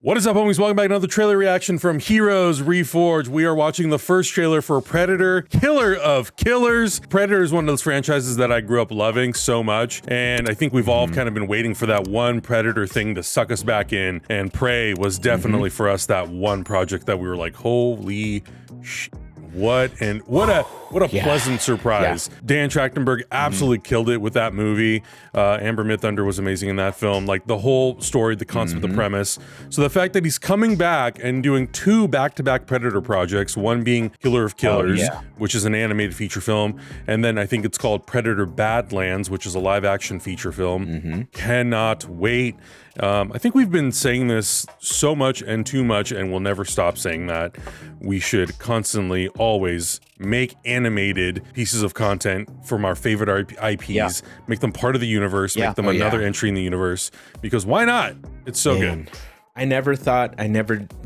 What is up, homies? Welcome back to another trailer reaction from Heroes Reforged. We are watching the first trailer for Predator, Killer of Killers. Predator is one of those franchises that I grew up loving so much, and I think we've all kind of been waiting for that one Predator thing to suck us back in, and Prey was definitely for us that one project that we were like, holy shit. What a pleasant surprise. Dan Trachtenberg absolutely killed it with that movie. Amber Midthunder was amazing in that film. Like the whole story, the concept, the premise. So the fact that he's coming back and doing two back-to-back Predator projects, one being Killer of Killers, which is an animated feature film, and then I think it's called Predator Badlands, which is a live-action feature film. Cannot wait. I think we've been saying this so much and too much, and we'll never stop saying that. We should constantly, always make animated pieces of content from our favorite IPs, make them part of the universe, make them another entry in the universe, because why not? It's so good. I never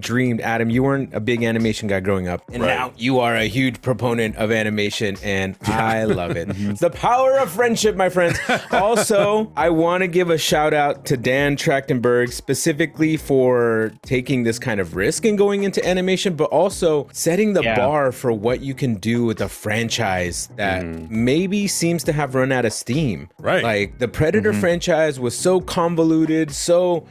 dreamed, Adam, you weren't a big animation guy growing up, and now you are a huge proponent of animation, and I love it. It's the power of friendship, my friends. Also, I want to give a shout out to Dan Trachtenberg specifically for taking this kind of risk and going into animation, but also setting the bar for what you can do with a franchise that maybe seems to have run out of steam. Like the Predator franchise was so convoluted, so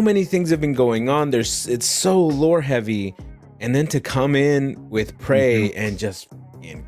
many things have been going on. It's so lore heavy, and then to come in with Prey and just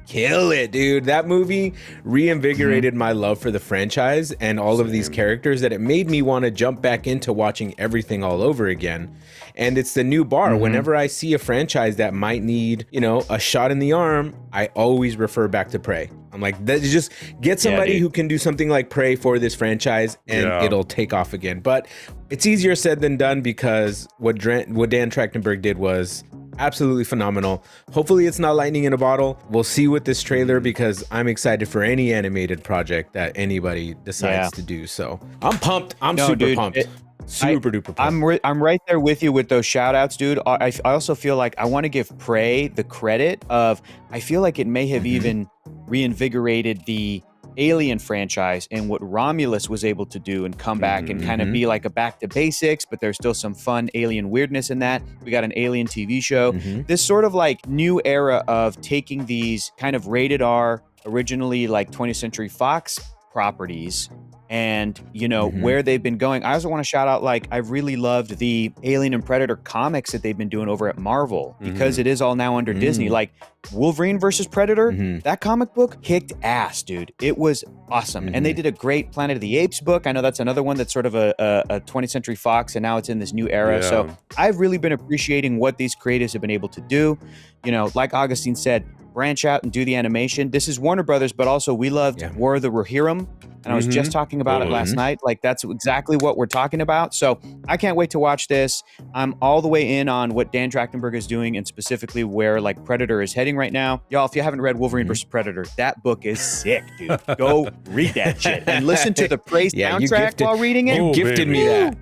kill it, dude. That movie reinvigorated my love for the franchise and all of these characters, that it made me want to jump back into watching everything all over again. And it's the new bar. Whenever I see a franchise that might need, you know, a shot in the arm, I always refer back to Prey. I'm like, just get somebody who can do something like Prey for this franchise, and it'll take off again. But it's easier said than done, because what Dan Trachtenberg did was absolutely phenomenal. Hopefully it's not lightning in a bottle. We'll see with this trailer, because I'm excited for any animated project that anybody decides to do. So I'm pumped. I'm super pumped. Super duper pumped. I'm right there with you with those shout outs, dude. I also feel like I want to give Prey the credit of, I feel like it may have even reinvigorated the Alien franchise and what Romulus was able to do and come back and kind of be like a back to basics, but there's still some fun alien weirdness in that. We got an Alien TV show. This sort of like new era of taking these kind of rated R, originally like 20th Century Fox properties, and you know where they've been going. I also want to shout out, like, I really loved the Alien and Predator comics that they've been doing over at Marvel, because it is all now under Disney. Like Wolverine versus Predator, that comic book kicked ass, dude. It was awesome. And they did a great Planet of the Apes book. I know that's another one that's sort of a 20th Century Fox, and now it's in this new era. So I've really been appreciating what these creatives have been able to do. You know, like Augustine said, branch out and do the animation. This is Warner Brothers, but also we loved War of the Rohirrim, and I was just talking about it last night. Like, that's exactly what we're talking about. So I can't wait to watch this. I'm all the way in on what Dan Trachtenberg is doing, and specifically where like Predator is heading right now. Y'all, if you haven't read Wolverine vs. Predator, that book is sick, dude. Go read that shit and listen to the Prey soundtrack while reading it. You gifted me that.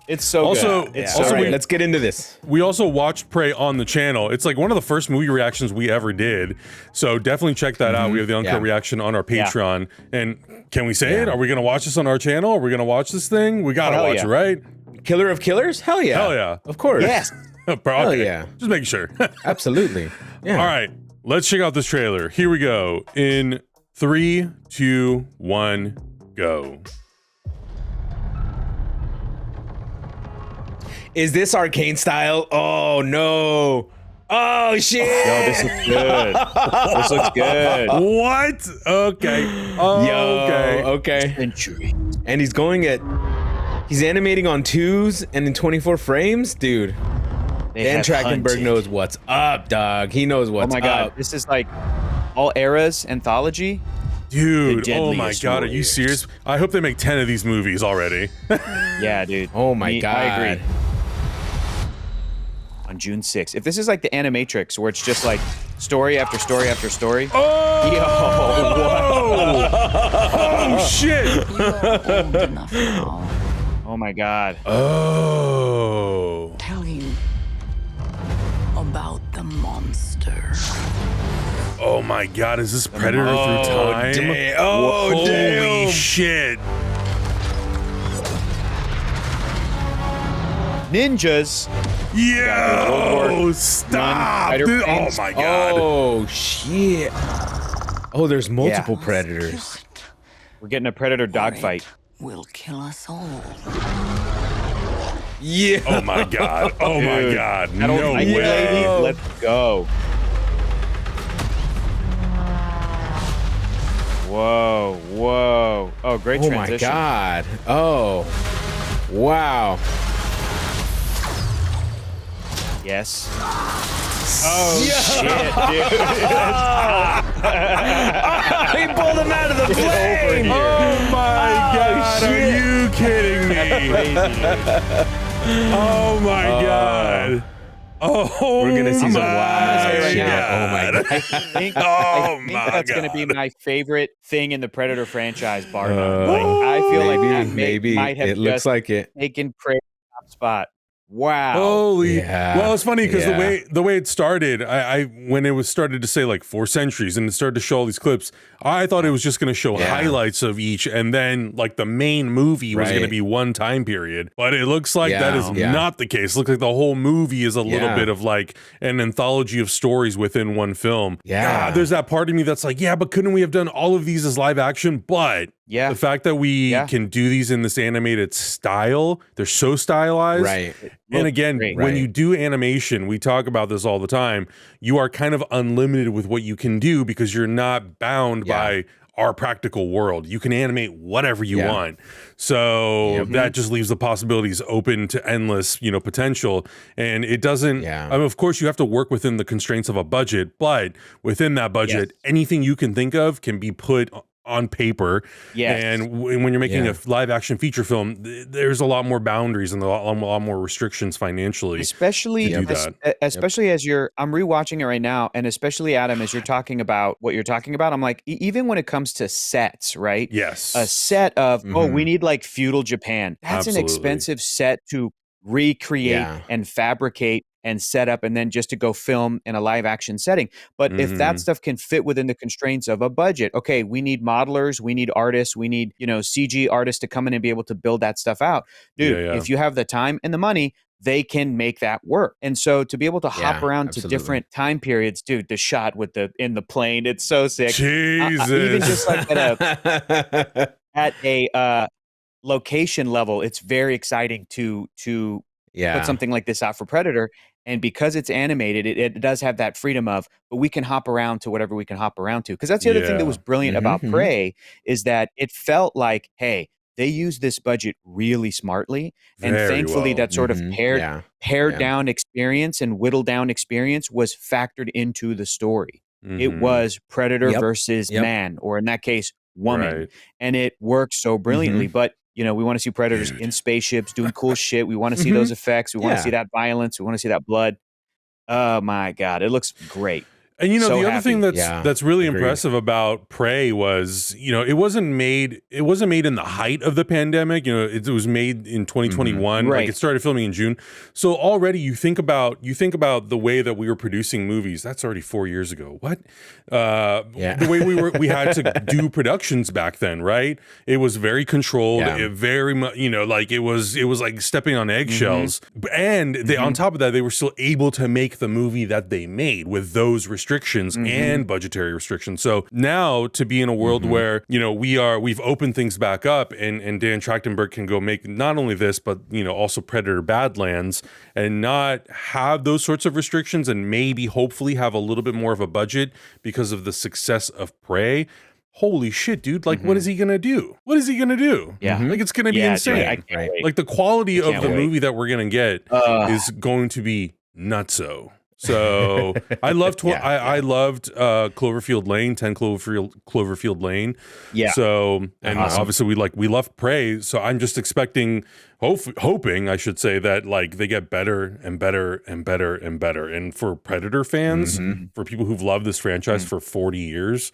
It's so also, good. Let's get into this. We also watched Prey on the channel. It's like one of the first movie reactions we ever did. So definitely check that out. We have the uncut reaction on our Patreon. And can we say it? Are we going to watch this on our channel? Are we going to watch this thing? We got to watch it, right? Killer of Killers? Hell yeah. Hell yeah. Of course. Yes. Hell yeah. Just making sure. Absolutely. Yeah. All right. Let's check out this trailer. Here we go. In 3, 2, 1, go. Is this Arcane style? Oh no. Oh shit. Yo, this looks good. This looks good. What? Okay. Okay. Century. And he's animating on 2s and in 24 frames? Dude. Dan Trachtenberg knows what's up, dog. He knows what's up. Oh my god. This is like all eras anthology. Dude, oh my god, are you serious? I hope they make 10 of these movies already. Yeah, dude. Oh my god. I agree. On June 6th. If this is like the Animatrix, where it's just like story after story after story. Oh! Yo, oh shit! Old enough now. Oh my god. Oh. Tell him about the monster. Oh my god, is this Predator through time? Damn. Oh, holy damn. shit. ninjas. Yo, stop. Spider Dude. Oh Things. my God. Oh shit. Oh, there's multiple predators. We're getting a predator dogfight. Will kill us all. Yeah. Oh my God. Oh my Dude, God. that old No Viking lady, way. let's go. Whoa, whoa. Oh, great Oh transition. my God. Oh. Wow. Yes. Oh, shit, dude. He pulled him out of the flame. Oh my God. Are you kidding me? Oh my God. Oh, We're gonna see some wild right shit. now. Oh my God. I think Oh my that's going to be God. my favorite thing in the Predator franchise, bar none. Like, I feel like that maybe might have it looks just like it. taken Prey top spot. Wow. Holy! Yeah, Well, it's funny because yeah. the way it started, I when it was started to say like 4 centuries and it started to show all these clips, I thought it was just going to show Yeah. highlights of each, and then like the main movie was going to Right. be one time period. But it looks like that is Yeah. not the case. It looks like the whole movie is a little Yeah. bit of like an anthology of stories within one film. Yeah. God, there's that part of me that's like, yeah, but couldn't we have done all of these as live action? But Yeah. the fact that we Yeah. can do these in this animated style, they're so stylized. Right. And again, great. when Right. you do animation, we talk about this all the time, you are kind of unlimited with what you can do because you're not bound Yeah. by our practical world. You can animate whatever you Yeah. want. So Yep. that just leaves the possibilities open to endless, potential. And it doesn't, Yeah. I mean, of course, you have to work within the constraints of a budget, but within that budget, anything you can think of can be put on paper. Yes. And when you're making Yeah. a live action feature film, there's a lot more boundaries and a lot more restrictions financially. Especially, to do that. especially as I'm rewatching it right now, and especially Adam, as you're talking about what you're talking about, I'm like, even when it comes to sets, right? Yes. A set of, oh, Mhm. we need like feudal Japan. That's an Absolutely. expensive set to recreate Yeah. and fabricate and set up, and then just to go film in a live action setting. But if that Mhm. stuff can fit within the constraints of a budget, okay, we need modelers, we need artists, we need, CG artists to come in and be able to build that stuff out. Dude, Yeah, yeah. if you have the time and the money, they can make that work. And so to be able to hop Yeah, around absolutely. to different time periods, dude, the shot with in the plane, it's so sick. Jesus. Even just like at a location level, it's very exciting to yeah. put something like this out for Predator. And because it's animated, it does have that freedom of, but we can hop around to whatever we can hop around to. Because that's the other thing that Yeah. was brilliant Mhm, about mhm. Prey is that it felt like, hey, they used this budget really smartly. And Very thankfully, well. that sort of Mhm. pared Yeah. pared Yeah. down experience and whittled down experience was factored into the story. It Mhm. was Predator Yep. versus Yep. man, or in that case, woman. Right. And it works so brilliantly. But we want to see predators in spaceships doing cool shit. We want to see those effects. We want to Yeah. see that violence. We want to see that blood. Oh my God, it looks great. And So the other happy. thing Yeah, that's really agreed. impressive about Prey was, it wasn't made in the height of the pandemic. It was made in 2021. Right. Like it started filming in June. So already you think about the way that we were producing movies. That's already 4 years ago. What? Yeah. The way we had to do productions back then, right? It was very controlled. Yeah. It very much, like it was like stepping on eggshells. And they, on top of that, they were still able to make the movie that they made with those restrictions and budgetary restrictions. So now to be in a world where, we've opened things back up and Dan Trachtenberg can go make not only this, but, also Predator Badlands and not have those sorts of restrictions and maybe hopefully have a little bit more of a budget because of the success of Prey. Holy shit, dude. Like, what is he going to do? What is he going to do? Yeah. Like, it's going to be Yeah, insane. dude, I can't Right. wait. Like, the quality of can't the wait. movie that we're going to get is going to be nutso. So I loved I loved Cloverfield Lane, 10 Cloverfield Lane. Yeah. So and Awesome. obviously we love Prey. So I'm just expecting, hoping I should say that like they get better and better and better and better. And for Predator fans, for people who've loved this franchise for 40 years,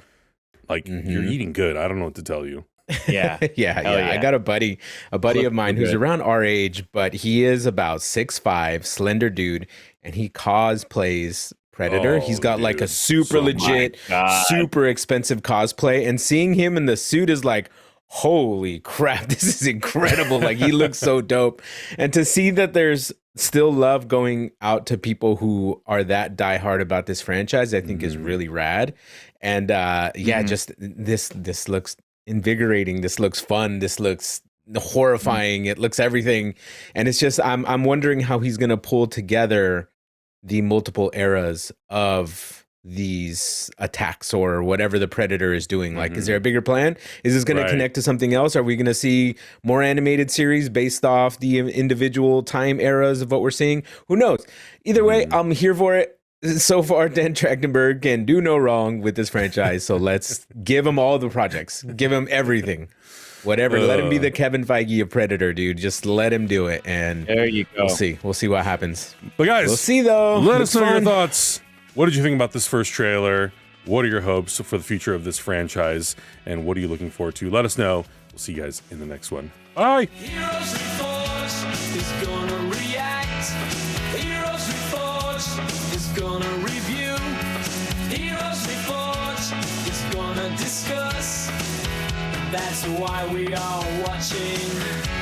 like you're eating good. I don't know what to tell you. Yeah. yeah, Hell I got a buddy of mine who's around our age, but he is about 6'5", slender dude, and he cosplays Predator. Oh, He's got like a dude. super legit, God. super expensive cosplay, and seeing him in the suit is like, holy crap, this is incredible. Like, he looks so dope. And to see that there's still love going out to people who are that diehard about this franchise, I think is really rad. And just this looks invigorating. This looks fun. This looks horrifying. It looks everything. And it's just, I'm wondering how he's going to pull together the multiple eras of these attacks or whatever the Predator is doing. Like, is there a bigger plan? Is this going to connect to something else? Are we going to see more animated series based off the individual time eras of what we're seeing? Who knows? Either way, I'm here for it. So far, Dan Trachtenberg can do no wrong with this franchise. So let's give him all the projects. Give him everything. Whatever. Let him be the Kevin Feige of Predator, dude. Just let him do it. And there you go. We'll see what happens. But guys, we'll see though. Let us know your thoughts. What did you think about this first trailer? What are your hopes for the future of this franchise? And what are you looking forward to? Let us know. We'll see you guys in the next one. Bye. Heroes Reforged is gonna react. Heroes Reforged is gonna review. Heroes Reforged is gonna discuss. That's why we are watching.